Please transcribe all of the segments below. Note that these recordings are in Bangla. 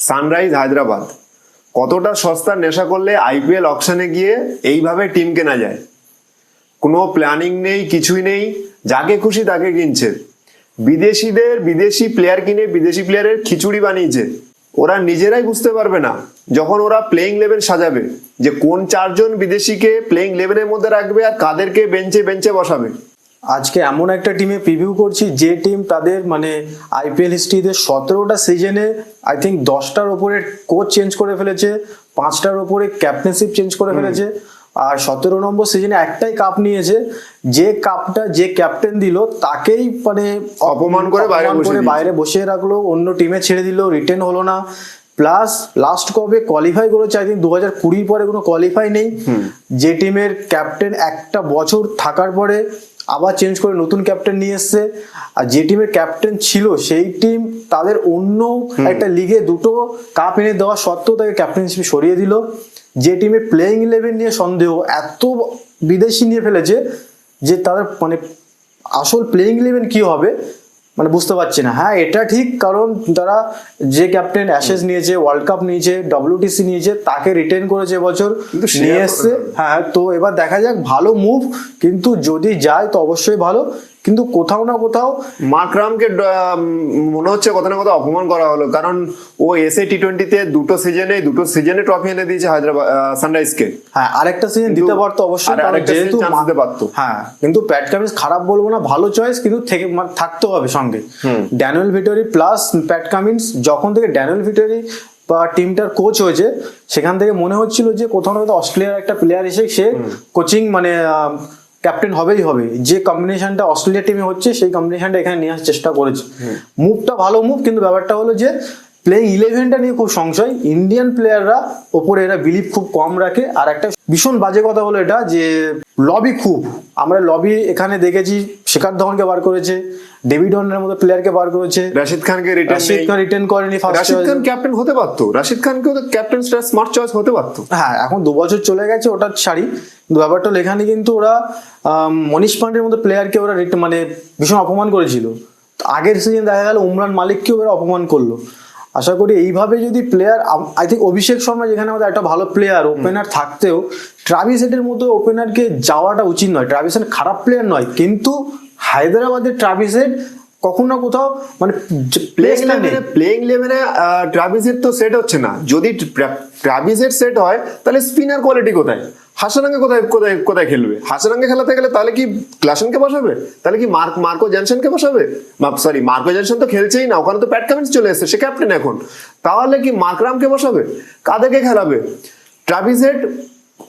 সানরাইজ হায়দ্রাবাদ কতটা সস্তার নেশা করলে আইপিএল অকশনে গিয়ে এইভাবে টিম কেনা যায়। কোনো প্ল্যানিং নেই, কিছুই নেই, যাকে খুশি তাকে কিনছে। বিদেশি প্লেয়ার কিনে বিদেশি প্লেয়ারের খিচুড়ি বানিয়েছে। ওরা নিজেরাই বুঝতে পারবে না যখন ওরা প্লেইং 11 সাজাবে যে কোন চারজন বিদেশিকে প্লেইং 11-এর মধ্যে রাখবে আর কাদেরকে বেঞ্চে বেঞ্চে বসাবে। আজকে এমন একটা টিমে প্রিভিউ করছি যে টিম তাদের মানে আইপিএল হিস্ট্রিতে 17টা সিজনে আই থিঙ্ক 10টার ওপরে কোচ চেঞ্জ করে ফেলেছে, 5টার ওপরে ক্যাপ্টেনশিপ চেঞ্জ করে ফেলেছে, আর 17 নম্বর সিজনে একটাই কাপ নিয়েছে। যে কাপটা যে ক্যাপ্টেন দিল তাকেই মানে অপমান করে বাইরে বসিয়ে রাখলো, অন্য টিমে ছেড়ে দিল, রিটেন হলো না। প্লাস লাস্ট কবে কোয়ালিফাই করেছে, আই থিঙ্ক 2020 পরে কোনো কোয়ালিফাই নেই। যে টিমের ক্যাপ্টেন একটা বছর থাকার পরে আবার চেঞ্জ করে নতুন ক্যাপ্টেন নিয়ে এসছে, আর যে টিমের ক্যাপ্টেন ছিল সেই টিম তাদের অন্য একটা লিগে 2টো কাপ এনে দেওয়া সত্ত্বেও তাকে ক্যাপ্টেনশিপ সরিয়ে দিল। যে টিমে প্লেইং 11 নিয়ে সন্দেহ, এত বিদেশি নিয়ে ফেলেছে যে তাদের মানে আসল প্লেইং 11 কি হবে মানে বুঝতে পারছি না। হ্যাঁ, এটা ঠিক, কারণ তারা যে ক্যাপ্টেন অ্যাশেজ নিয়েছে, ওয়ার্ল্ড কাপ নিয়েছে, WTC নিয়েছে, তাকে রিটেন করেছে এবছর নিয়ে এসছে। হ্যাঁ, তো এবার দেখা যাক, ভালো মুভ, কিন্তু যদি যায় তো অবশ্যই ভালো, কিন্তু কোথাও না কোথাও মাকরামকে মনে হচ্ছে কোথাও না কোথাও অপমান করা হলো, কারণ ও এসএ টি20-তে দুটো সিজনে ট্রফি এনে দিয়েছে হায়দ্রাবাদ সানরাইজকে। হ্যাঁ, আরেকটা সিজন দিতে পারতো অবশ্যই, যেহেতু দিতে পারতো। হ্যাঁ, কিন্তু প্যাট কামিন্স খারাপ বলবো না, ভালো চয়েস, কিন্তু থাকতে হবে সঙ্গে Daniel Vettori plus Pat Cummins. যখন থেকে ড্যানিয়েল ভিটোরি বা টিমটার কোচ হয়েছে সেখান থেকে মনে হচ্ছিল যে কোথাও না কোথাও অস্ট্রেলিয়ার একটা প্লেয়ার এসে সে কোচিং মানে ক্যাপ্টেন হবেই হবে। যে কম্বিনেশনটা অস্ট্রেলিয়া টিমে হচ্ছে সেই কম্বিনেশনটা এখানে নিয়ে আসার চেষ্টা করেছে। মুভটা ভালো মুভ, কিন্তু ব্যাপারটা হলো যে প্লেইং 11টা নিয়ে খুব সংশয়। ইন্ডিয়ান প্লেয়াররা ওপরে এরা বিলিভ খুব কম রাখে। আর একটা ভীষণ বাজে কথা হলো এটা যে লবি খুব, আমরা লবি এখানে দেখেছি, শিখর ধাওয়ানকে বার করেছে, ডেভিড ওয়ার্নারের মতো প্লেয়ারকে বার করেছে, রাশিদ খানকে রিটেন করেনি। রাশিদ খান ক্যাপ্টেন হতে পারতো, রাশিদ খানকেও তো ক্যাপ্টেন স্মার্ট চয়েস হতে পারতো। হ্যাঁ, এখন 2 বছর চলে গেছে, ওটা ছাড়ি, কিন্তু ব্যাপারটা হলো এখানে কিন্তু ওরা মনীষ পান্ডের মতো প্লেয়ারকে ওরা মানে ভীষণ অপমান করেছিল। আগের সিজন দেখা গেল উমরান মালিককেও ওরা অপমান করলো। আশা করি এইভাবে যদি player, I think Abhishek Sharma যেখানে আমাদের একটা ভালো প্লেয়ার ওপেনার থাকতেও ট্রাভিস হেডের মতো ওপেনারকে যাওয়াটা উচিত নয়। ট্রাভিস হেড খারাপ প্লেয়ার নয়, কিন্তু হায়দ্রাবাদের ট্রাভিস হেড কখনো না কোথাও মানে প্লেইং 11-এ ট্রাভিস হেড তো সেট হচ্ছে না। যদি ট্রাভিস হেড সেট হয় তাহলে স্পিনার কোয়ালিটি কোথায়? হাসারাঙ্গে কোথায় খেলবে? হাসারাঙ্গে খেলাতে গেলে তাহলে কি ক্লাসেনকে বসাবে? তাহলে কি মার্কো জনসনকে বসাবে? সরি, মার্কো জনসন তো খেলছেই না, ওখানে তো প্যাট কামিন্স চলে এসেছে, সে ক্যাপ্টেন এখন। তাহলে কি মাকরামকে বসাবে? কাদেরকে খেলাবে? ট্রাভিস হেড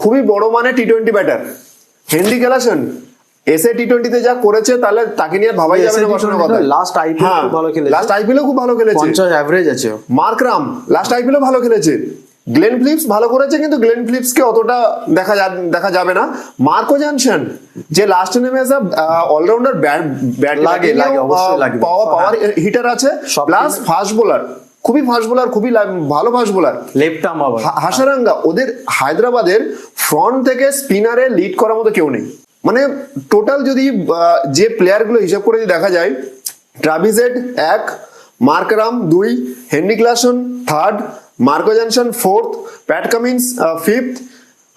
খুবই বড় মানে টি20 ব্যাটার। হেনরি ক্লাসেন এসএ টি20-তে যা করেছে তাহলে তাকে নিয়ে ভাবাই যাবে না বসানোর কথা। লাস্ট আইপিএল খুব ভালো খেলেছে, 50 এভারেজ আছে। মার্করাম লাস্ট আইপিএল ভালো খেলেছে। গ্লেন ফিলিপস ভালো করেছে, কিন্তু গ্লেন ফিলিপসকে অতটা দেখা যাবে না। মার্কো জনসন যে লাস্টে নেমে এসে অলরাউন্ডার ব্যাট লাগে, পাওয়ার হিটার আছে, প্লাস ফাস্ট বোলার, খুবই ফাস্ট বোলার, খুবই ভালো ফাস্ট বোলার, লেফট আর্ম আবার হাসারাঙ্গা। ওদের হায়দ্রাবাদের ফ্রন্ট থেকে স্পিনারে লিড করার মতো কেউ নেই। মানে টোটাল যদি যে প্লেয়ারগুলো হিসাব করে যদি দেখা যায়, Travis head 1, Markram 2, Henry Klaasen 3rd, Marco Johnson 4th, Pat Cummins 5th,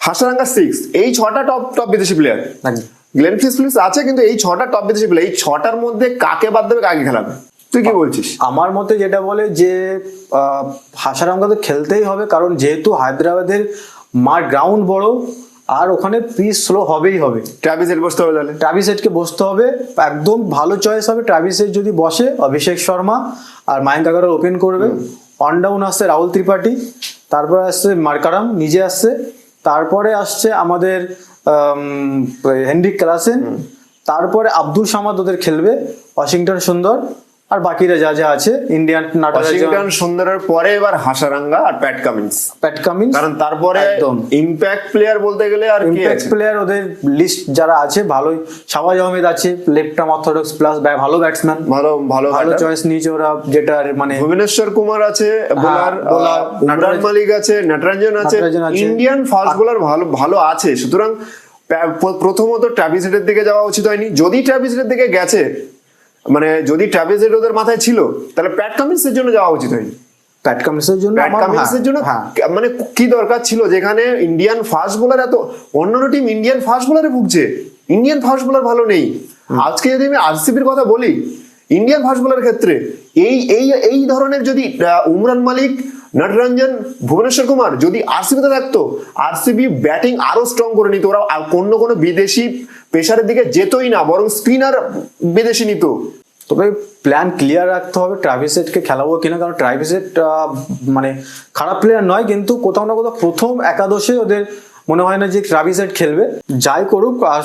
Hasaranga 6th। এই 6টা টপ বিদেশি প্লেয়ার। গ্লেন ফিলিপস আছে, কিন্তু এই 6টা টপ বিদেশি প্লেয়ার, এই 6টার মধ্যে কাকে বাদ দেবে, কাকে খেলাবে? তুই কি বলছিস? আমার মতে যেটা বলে যে হাসারাঙ্গা তো খেলতেই হবে, কারণ যেহেতু হায়দ্রাবাদের গ্রাউন্ড বড় আর ওখানে পিচ স্লো হবেই হবে। ট্রাভিস হেড বসতে হবে, তাহলে ট্রাভিস হেডকে বসতে হবে, একদম ভালো চয়েস হবে। ট্রাভিস হেড যদি বসে, অভিষেক শর্মা আর মায়াঙ্ক আগারওয়াল ওপেন করবে। অন ডাউন আসছে রাহুল ত্রিপাঠী, তারপরে আসছে মার্কারাম নিজে আসছে, তারপরে আসছে আমাদের হেনরিক ক্লাসেন, তারপরে আব্দুল সামাদ ওদের খেলবে, ওয়াশিংটন সুন্দর, আর বাকিরা যা আছে ইন্ডিয়ান ওয়াশিংটন সুন্দরের পরে এবার হাসারাঙ্গা আর প্যাট কামিন্স, কারণ তারপরে ইম্প্যাক্ট প্লেয়ার বলতে গেলে আর ইম্প্যাক্ট প্লেয়ার ওদের লিস্ট যারা আছে ভালোই। শাহবাজ আহমেদ আছে, লেফট আর্ম অর্থোডক্স প্লাস ভালো ব্যাটসম্যান, ভালো চয়েস নিয়েছে ওরা। যেটা মানে ভুবনেশ্বর কুমার আছে বোলার, উমরান মালিক আছে, নটরাঞ্জন আছে, ইন্ডিয়ান ফাস্ট বোলার ভালো আছে। সুতরাং প্রথমত ট্রাভিস হেডের দিকে যাওয়া উচিত হয়নি। যদি ট্রাভিস হেডের দিকে গেছে, মানে যদি ট্রাভিস হেড ওদের মাথায় ছিল, তাহলে প্যাট কামিন্সের জন্য যাওয়া উচিত হয়নি। প্যাট কামিন্সের জন্য প্যাট কামিন্সের জন্য মানে কি দরকার ছিল, যেখানে ইন্ডিয়ান ফাস্ট বোলার এত, অন্যান্য টিম ইন্ডিয়ান ফাস্ট বোলারে ভুগছে, ইন্ডিয়ান ফাস্ট বোলার ভালো নেই। আজকে যদি আমি আরসিবির কথা বলি, ইন্ডিয়ান ফাস্ট বোলার ক্ষেত্রে এই এই এই ধরনের যদি উমরান মালিক, নটরঞ্জন, ভুবনেশ্বর কুমার যদি আরসিবিতে থাকতো, আরসিবি ব্যাটিং আরো স্ট্রং করে নিত, ওরা আর কোনো বিদেশি পেসারের দিকে যেতই না, বরং স্পিনার বিদেশি নিত। তবে প্ল্যান ক্লিয়ার রাখতে হবে ট্রাভিস হেডকে খেলাবো কিনা, কারণ ট্রাভিস হেড মানে খারাপ প্লেয়ার নয়, কিন্তু কোথাও না কোথাও প্রথম একাদশে ওদের মনে হয় না যে ট্রাভিস হেড খেলবে। যাই করুক, আর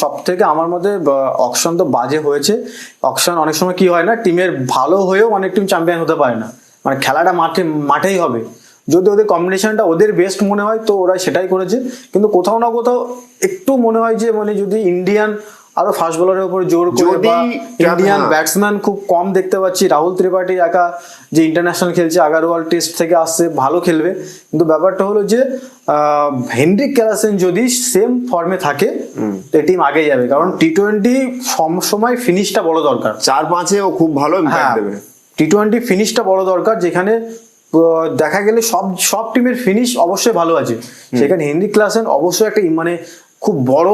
সব থেকে আমার মতে অকশন তো বাজে হয়েছে। অকশন অনেক সময় কি হয় না, টিমের ভালো হয়েও অনেক টিম চ্যাম্পিয়ন হতে পারে না, মানে খেলাটা মাঠেই হবে। যদি ওদের কম্বিনেশনটা ওদের বেস্ট মনে হয় তো ওরা সেটাই করেছে, কিন্তু কোথাও না কোথাও একটু মনে হয় যে মানে যদি ইন্ডিয়ান আরো ফাস্ট বোলারের উপর জোর করে, বা ইন্ডিয়ান ব্যাটসম্যান খুব কম দেখতে পাচ্ছি, রাহুল ত্রিপাঠী একা যে ইন্টারন্যাশনাল খেলছে, আগারওয়াল টেস্ট থেকে আসছে, ভালো খেলবে, কিন্তু ব্যাপারটা হলো যে হেনরিক ক্লাসেন যদি সেম ফর্মে থাকে তো টিম আগে যাবে, কারণ টি-20 সময় ফিনিশটা বড় দরকার। 4-5-এ ও খুব ভালো ইম্প্যাক্ট দেবে। টি-20 ফিনিশটা বড় দরকার, যেখানে দেখা গেলে সব টিমের ফিনিশ অবশ্যই ভালো আছে, সেখানে হেনরিক ক্লাসেন অবশ্যই একটা মানে খুব বড়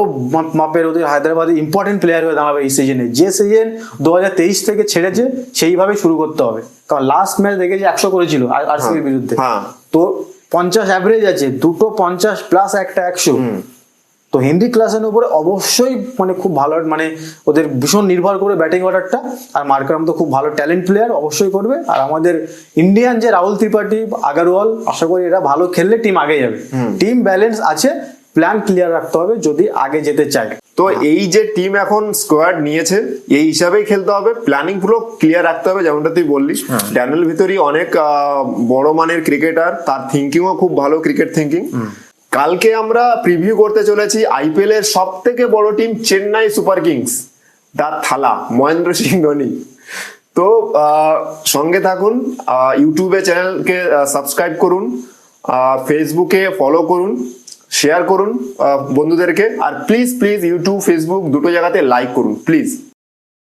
মাপের ওদের হায়দ্রাবাদে ইম্পর্টেন্ট প্লেয়ার হয়ে দাঁড়াবে এই সিজনে। যে সিজন 2023 থেকে ছেড়েছে সেইভাবে শুরু করতে হবে, কারণ লাস্ট ম্যাচ দেখেছি 100 করেছিল আরসিবির বিরুদ্ধে, তো 50 অ্যাভারেজ আছে, দুটো 50 প্লাস একটা 100, তো হেনরিক ক্লাসেনের উপরে অবশ্যই মানে খুব ভালো, মানে ওদের ভীষণ নির্ভর করে ব্যাটিং অর্ডারটা। আর মার্কারাম তো খুব ভালো ট্যালেন্ট প্লেয়ার, অবশ্যই করবে। আর আমাদের ইন্ডিয়ান যে রাহুল ত্রিপাঠী, আগারওয়াল, আশা করি এরা ভালো খেললে টিম আগে যাবে। টিম ব্যালেন্স আছে, প্ল্যান ক্লিয়ার রাখতে হবে যদি আগে যেতে চায়। তো এই যে টিম এখন স্কোয়াড নিয়েছে এই হিসাবেই খেলতে হবে, প্ল্যানিং পুরো ক্লিয়ার রাখতে হবে। যেমনটা তুই বললি, ড্যানিয়েল ভিতরি অনেক বড় মানের ক্রিকেটার, তার থিঙ্কিংও খুব ভালো, ক্রিকেট থিঙ্কিং। কালকে আমরা প্রিভিউ করতে চলেছি আইপিএল এর সব থেকে বড় টিম চেন্নাই সুপার কিংস, দা থালা, মহেন্দ্র সিং ধোনি। তো সঙ্গে থাকুন, ইউটিউবে চ্যানেলকে সাবস্ক্রাইব করুন, ফেসবুকে ফলো করুন, শেয়ার করুন বন্ধুদেরকে, আর প্লিজ ইউটিউব ফেসবুক দুটো জায়গাতে লাইক করুন প্লিজ।